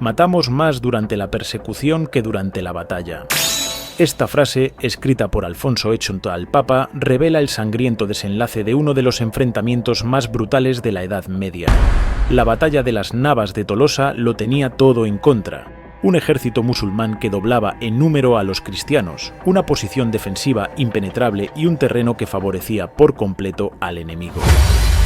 Matamos más durante la persecución que durante la batalla. Esta frase, escrita por Alfonso X al Papa, revela el sangriento desenlace de uno de los enfrentamientos más brutales de la Edad Media. La batalla de las Navas de Tolosa lo tenía todo en contra. Un ejército musulmán que doblaba en número a los cristianos, una posición defensiva impenetrable y un terreno que favorecía por completo al enemigo.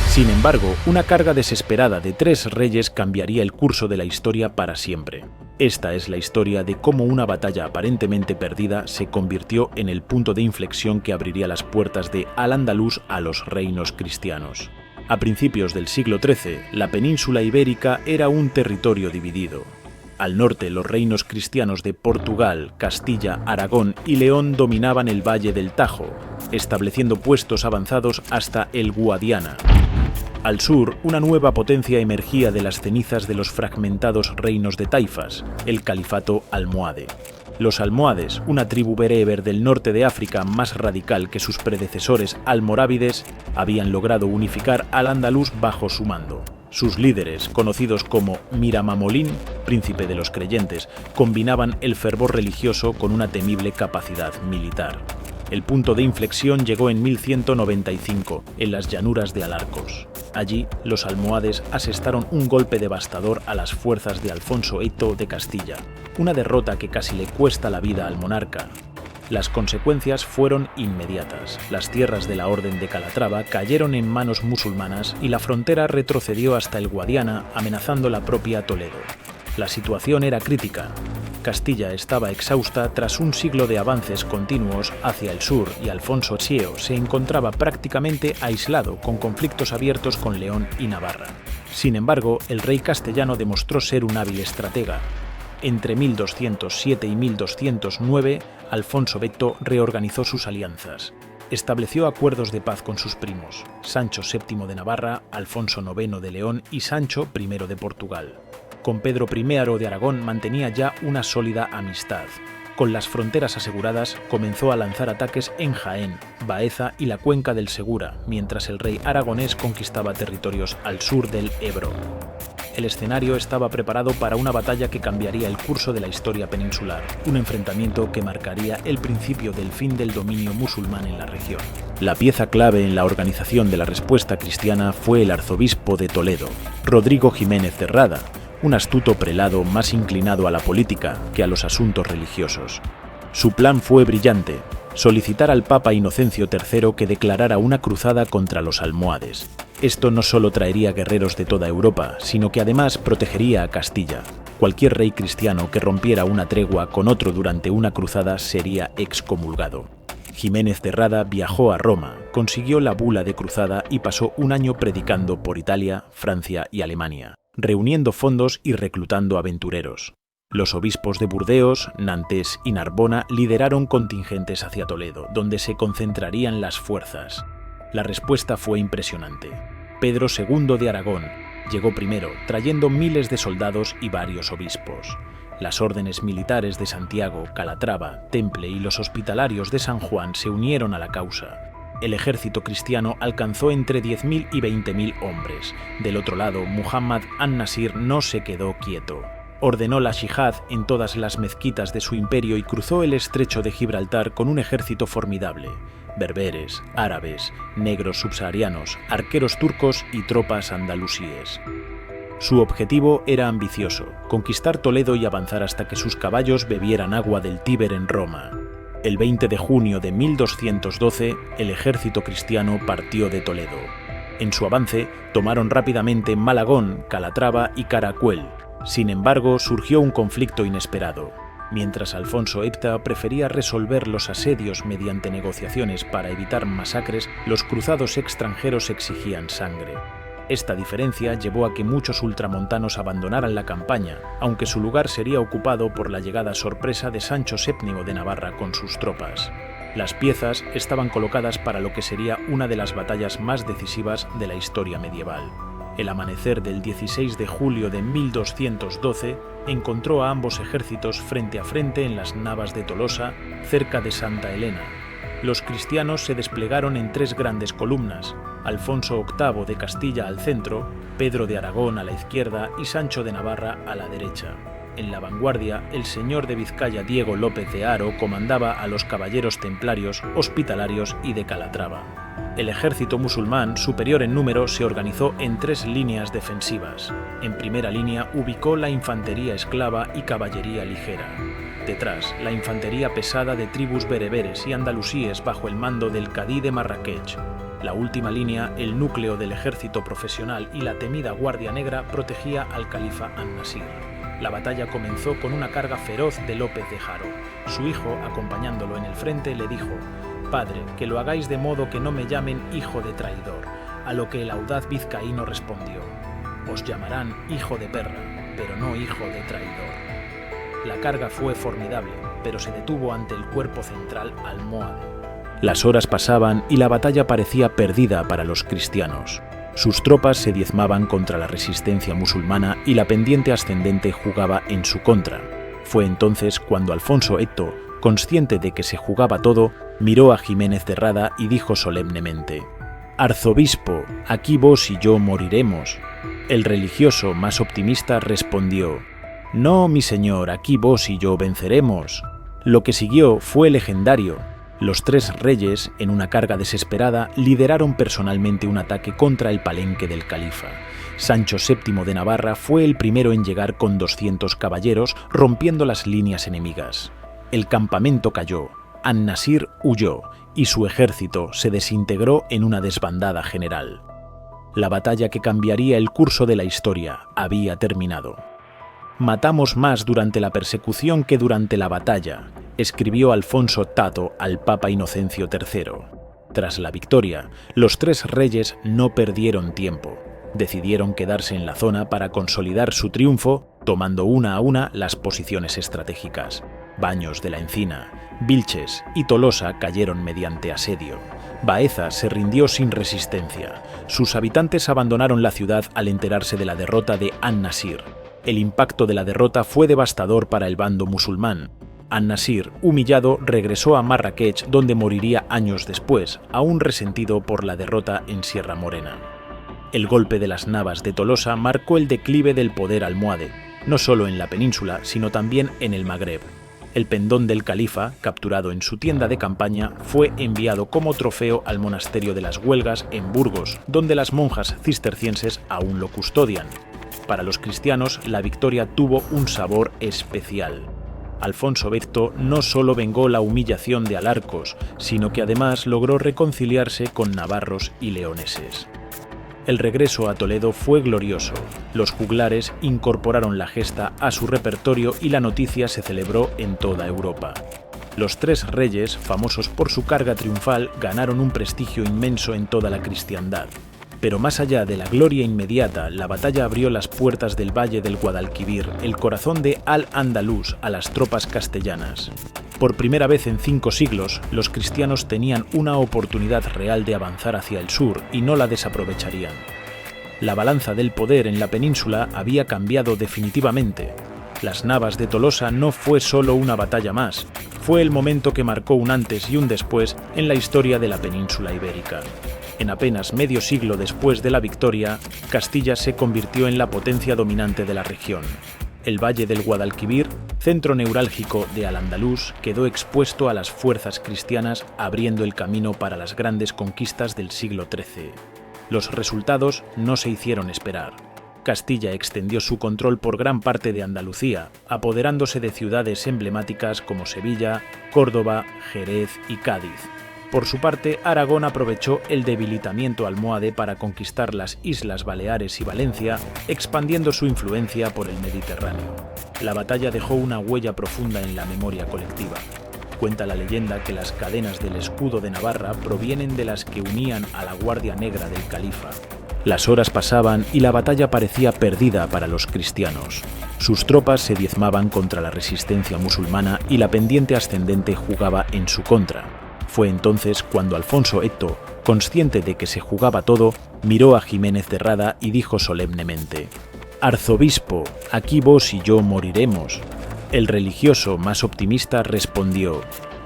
Sin embargo, una carga desesperada de 3 reyes cambiaría el curso de la historia para siempre. Esta es la historia de cómo una batalla aparentemente perdida se convirtió en el punto de inflexión que abriría las puertas de Al-Ándalus a los reinos cristianos. A principios del siglo XIII, la península ibérica era un territorio dividido. Al norte, los reinos cristianos de Portugal, Castilla, Aragón y León dominaban el valle del Tajo, estableciendo puestos avanzados hasta el Guadiana. Al sur, una nueva potencia emergía de las cenizas de los fragmentados reinos de taifas, el califato almohade. Los almohades, una tribu bereber del norte de África más radical que sus predecesores almorávides, habían logrado unificar Al-Ándalus bajo su mando. Sus líderes, conocidos como Miramamolín, príncipe de los creyentes, combinaban el fervor religioso con una temible capacidad militar. El punto de inflexión llegó en 1195, en las llanuras de Alarcos. Allí, los almohades asestaron un golpe devastador a las fuerzas de Alfonso X de Castilla, una derrota que casi le cuesta la vida al monarca. Las consecuencias fueron inmediatas. Las tierras de la Orden de Calatrava cayeron en manos musulmanas y la frontera retrocedió hasta el Guadiana, amenazando la propia Toledo. La situación era crítica. Castilla estaba exhausta tras un siglo de avances continuos hacia el sur y Alfonso X se encontraba prácticamente aislado, con conflictos abiertos con León y Navarra. Sin embargo, el rey castellano demostró ser un hábil estratega. Entre 1207 y 1209, Alfonso X reorganizó sus alianzas. Estableció acuerdos de paz con sus primos, Sancho VII de Navarra, Alfonso IX de León y Sancho I de Portugal. Con Pedro I de Aragón mantenía ya una sólida amistad. Con las fronteras aseguradas, comenzó a lanzar ataques en Jaén, Baeza y la cuenca del Segura, mientras el rey aragonés conquistaba territorios al sur del Ebro. El escenario estaba preparado para una batalla que cambiaría el curso de la historia peninsular, un enfrentamiento que marcaría el principio del fin del dominio musulmán en la región. La pieza clave en la organización de la respuesta cristiana fue el arzobispo de Toledo, Rodrigo Jiménez de Rada, un astuto prelado más inclinado a la política que a los asuntos religiosos. Su plan fue brillante: solicitar al Papa Inocencio III que declarara una cruzada contra los almohades. Esto no solo traería guerreros de toda Europa, sino que además protegería a Castilla. Cualquier rey cristiano que rompiera una tregua con otro durante una cruzada sería excomulgado. Jiménez de Rada viajó a Roma, consiguió la bula de cruzada y pasó un año predicando por Italia, Francia y Alemania, reuniendo fondos y reclutando aventureros. Los obispos de Burdeos, Nantes y Narbona lideraron contingentes hacia Toledo, donde se concentrarían las fuerzas. La respuesta fue impresionante. Pedro II de Aragón llegó primero, trayendo miles de soldados y varios obispos. Las órdenes militares de Santiago, Calatrava, Temple y los hospitalarios de San Juan se unieron a la causa. El ejército cristiano alcanzó entre 10.000 y 20.000 hombres. Del otro lado, Muhammad an-Nasir no se quedó quieto. Ordenó la yihad en todas las mezquitas de su imperio y cruzó el estrecho de Gibraltar con un ejército formidable: berberes, árabes, negros subsaharianos, arqueros turcos y tropas andalusíes. Su objetivo era ambicioso: conquistar Toledo y avanzar hasta que sus caballos bebieran agua del Tíber en Roma. El 20 de junio de 1212, el ejército cristiano partió de Toledo. En su avance, tomaron rápidamente Malagón, Calatrava y Caracuel. Sin embargo, surgió un conflicto inesperado. Mientras Alfonso X prefería resolver los asedios mediante negociaciones para evitar masacres, los cruzados extranjeros exigían sangre. Esta diferencia llevó a que muchos ultramontanos abandonaran la campaña, aunque su lugar sería ocupado por la llegada sorpresa de Sancho VII de Navarra con sus tropas. Las piezas estaban colocadas para lo que sería una de las batallas más decisivas de la historia medieval. El amanecer del 16 de julio de 1212 encontró a ambos ejércitos frente a frente en las Navas de Tolosa, cerca de Santa Elena. Los cristianos se desplegaron en 3 grandes columnas: Alfonso VIII de Castilla al centro, Pedro de Aragón a la izquierda y Sancho de Navarra a la derecha. En la vanguardia, el señor de Vizcaya Diego López de Haro comandaba a los caballeros templarios, hospitalarios y de Calatrava. El ejército musulmán, superior en número, se organizó en 3 líneas defensivas. En primera línea ubicó la infantería esclava y caballería ligera. Detrás, la infantería pesada de tribus bereberes y andalusíes bajo el mando del cadí de Marrakech. La última línea, el núcleo del ejército profesional y la temida Guardia Negra, protegía al califa An-Nasir. La batalla comenzó con una carga feroz de López de Haro. Su hijo, acompañándolo en el frente, le dijo: «Padre, que lo hagáis de modo que no me llamen hijo de traidor», a lo que el audaz vizcaíno respondió: «Os llamarán hijo de perra, pero no hijo de traidor». La carga fue formidable, pero se detuvo ante el cuerpo central almohade. Las horas pasaban y la batalla parecía perdida para los cristianos. Sus tropas se diezmaban contra la resistencia musulmana y la pendiente ascendente jugaba en su contra. Fue entonces cuando Alfonso Eto, consciente de que se jugaba todo, miró a Jiménez de Rada y dijo solemnemente: «Arzobispo, aquí vos y yo moriremos». El religioso, más optimista, respondió: «No, mi señor, aquí vos y yo venceremos». Lo que siguió fue legendario. Los 3 reyes, en una carga desesperada, lideraron personalmente un ataque contra el palenque del califa. Sancho VII de Navarra fue el primero en llegar con 200 caballeros, rompiendo las líneas enemigas. El campamento cayó, An-Nasir huyó y su ejército se desintegró en una desbandada general. La batalla que cambiaría el curso de la historia había terminado. «Matamos más durante la persecución que durante la batalla», escribió Alfonso Tato al Papa Inocencio III. Tras la victoria, los 3 reyes no perdieron tiempo. Decidieron quedarse en la zona para consolidar su triunfo, tomando una a una las posiciones estratégicas. Baños de la Encina, Vilches y Tolosa cayeron mediante asedio. Baeza se rindió sin resistencia. Sus habitantes abandonaron la ciudad al enterarse de la derrota de An-Nasir. El impacto de la derrota fue devastador para el bando musulmán. An-Nasir, humillado, regresó a Marrakech, donde moriría años después, aún resentido por la derrota en Sierra Morena. El golpe de las Navas de Tolosa marcó el declive del poder almohade, no solo en la península, sino también en el Magreb. El pendón del califa, capturado en su tienda de campaña, fue enviado como trofeo al monasterio de las Huelgas en Burgos, donde las monjas cistercienses aún lo custodian. Para los cristianos, la victoria tuvo un sabor especial. Alfonso X no solo vengó la humillación de Alarcos, sino que además logró reconciliarse con navarros y leoneses. El regreso a Toledo fue glorioso. Los juglares incorporaron la gesta a su repertorio y la noticia se celebró en toda Europa. Los 3 reyes, famosos por su carga triunfal, ganaron un prestigio inmenso en toda la cristiandad. Pero más allá de la gloria inmediata, la batalla abrió las puertas del Valle del Guadalquivir, el corazón de Al-Ándalus, a las tropas castellanas. Por primera vez en 5 siglos, los cristianos tenían una oportunidad real de avanzar hacia el sur y no la desaprovecharían. La balanza del poder en la península había cambiado definitivamente. Las Navas de Tolosa no fue solo una batalla más, fue el momento que marcó un antes y un después en la historia de la península ibérica. En apenas medio siglo después de la victoria, Castilla se convirtió en la potencia dominante de la región. El Valle del Guadalquivir, centro neurálgico de Al-Ándalus, quedó expuesto a las fuerzas cristianas, abriendo el camino para las grandes conquistas del siglo XIII. Los resultados no se hicieron esperar. Castilla extendió su control por gran parte de Andalucía, apoderándose de ciudades emblemáticas como Sevilla, Córdoba, Jerez y Cádiz. Por su parte, Aragón aprovechó el debilitamiento almohade para conquistar las Islas Baleares y Valencia, expandiendo su influencia por el Mediterráneo. La batalla dejó una huella profunda en la memoria colectiva. Cuenta la leyenda que las cadenas del escudo de Navarra provienen de las que unían a la Guardia Negra del califa. Las horas pasaban y la batalla parecía perdida para los cristianos. Sus tropas se diezmaban contra la resistencia musulmana y la pendiente ascendente jugaba en su contra. Fue entonces cuando Alfonso Eto, consciente de que se jugaba todo, miró a Jiménez de Rada y dijo solemnemente: «Arzobispo, aquí vos y yo moriremos». El religioso, más optimista, respondió: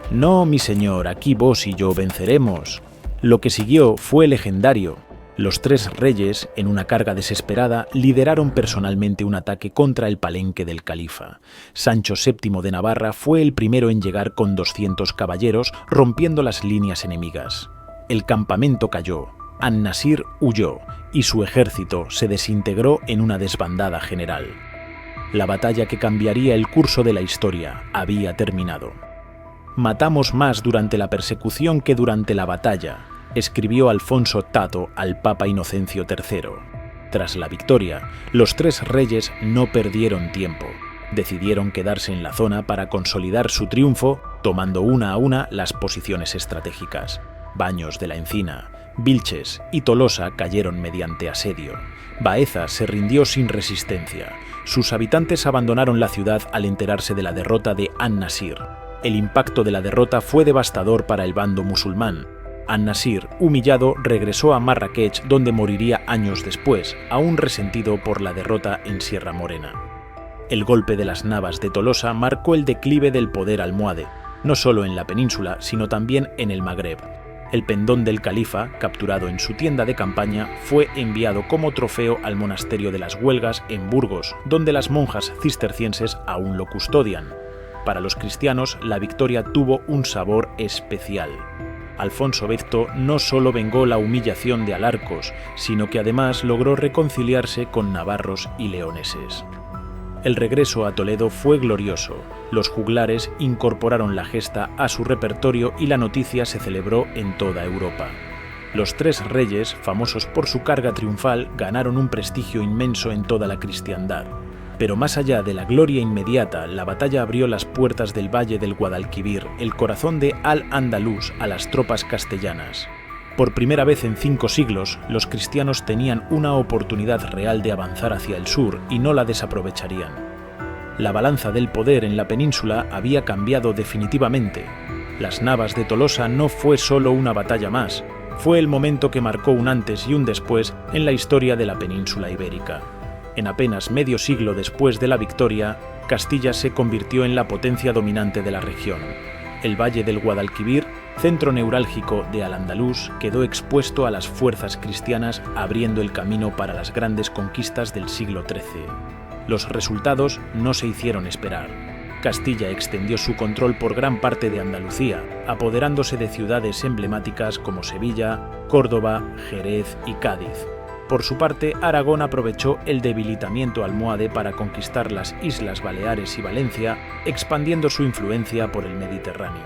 «No, mi señor, aquí vos y yo venceremos». Lo que siguió fue legendario. Los tres reyes, en una carga desesperada, lideraron personalmente un ataque contra el palenque del califa. Sancho VII de Navarra fue el primero en llegar con 200 caballeros, rompiendo las líneas enemigas. El campamento cayó, An-Nasir huyó y su ejército se desintegró en una desbandada general. La batalla que cambiaría el curso de la historia había terminado. «Matamos más durante la persecución que durante la batalla», escribió Alfonso Tato al Papa Inocencio III. Tras la victoria, los tres reyes no perdieron tiempo. Decidieron quedarse en la zona para consolidar su triunfo, tomando una a una las posiciones estratégicas. Baños de la Encina, Vilches y Tolosa cayeron mediante asedio. Baeza se rindió sin resistencia. Sus habitantes abandonaron la ciudad al enterarse de la derrota de An-Nasir. El impacto de la derrota fue devastador para el bando musulmán. An-Nasir, humillado, regresó a Marrakech, donde moriría años después, aún resentido por la derrota en Sierra Morena. El golpe de las Navas de Tolosa marcó el declive del poder almohade, no solo en la península, sino también en el Magreb. El pendón del califa, capturado en su tienda de campaña, fue enviado como trofeo al monasterio de las Huelgas en Burgos, donde las monjas cistercienses aún lo custodian. Para los cristianos, la victoria tuvo un sabor especial. Alfonso X no solo vengó la humillación de Alarcos, sino que además logró reconciliarse con navarros y leoneses. El regreso a Toledo fue glorioso. Los juglares incorporaron la gesta a su repertorio y la noticia se celebró en toda Europa. Los tres reyes, famosos por su carga triunfal, ganaron un prestigio inmenso en toda la cristiandad. Pero más allá de la gloria inmediata, la batalla abrió las puertas del Valle del Guadalquivir, el corazón de Al-Ándalus, a las tropas castellanas. Por primera vez en 5 siglos, los cristianos tenían una oportunidad real de avanzar hacia el sur y no la desaprovecharían. La balanza del poder en la península había cambiado definitivamente. Las Navas de Tolosa no fue solo una batalla más, fue el momento que marcó un antes y un después en la historia de la península ibérica. En apenas medio siglo después de la victoria, Castilla se convirtió en la potencia dominante de la región. El Valle del Guadalquivir, centro neurálgico de Al-Ándalus, quedó expuesto a las fuerzas cristianas, abriendo el camino para las grandes conquistas del siglo XIII. Los resultados no se hicieron esperar. Castilla extendió su control por gran parte de Andalucía, apoderándose de ciudades emblemáticas como Sevilla, Córdoba, Jerez y Cádiz. Por su parte, Aragón aprovechó el debilitamiento almohade para conquistar las Islas Baleares y Valencia, expandiendo su influencia por el Mediterráneo.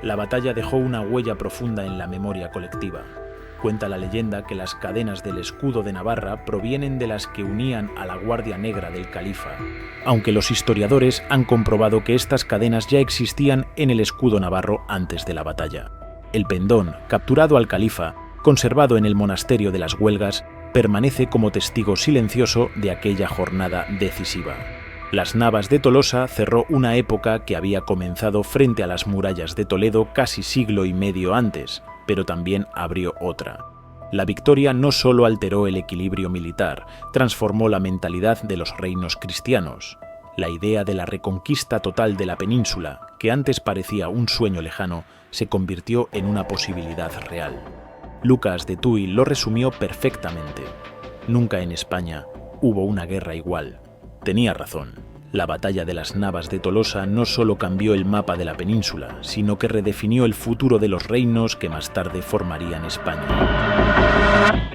La batalla dejó una huella profunda en la memoria colectiva. Cuenta la leyenda que las cadenas del escudo de Navarra provienen de las que unían a la Guardia Negra del Califa, aunque los historiadores han comprobado que estas cadenas ya existían en el escudo navarro antes de la batalla. El pendón, capturado al Califa, conservado en el monasterio de las Huelgas, permanece como testigo silencioso de aquella jornada decisiva. Las Navas de Tolosa cerró una época que había comenzado frente a las murallas de Toledo casi siglo y medio antes, pero también abrió otra. La victoria no solo alteró el equilibrio militar, transformó la mentalidad de los reinos cristianos. La idea de la reconquista total de la península, que antes parecía un sueño lejano, se convirtió en una posibilidad real. Lucas de Tuy lo resumió perfectamente. Nunca en España hubo una guerra igual. Tenía razón. La batalla de las Navas de Tolosa no solo cambió el mapa de la península, sino que redefinió el futuro de los reinos que más tarde formarían España.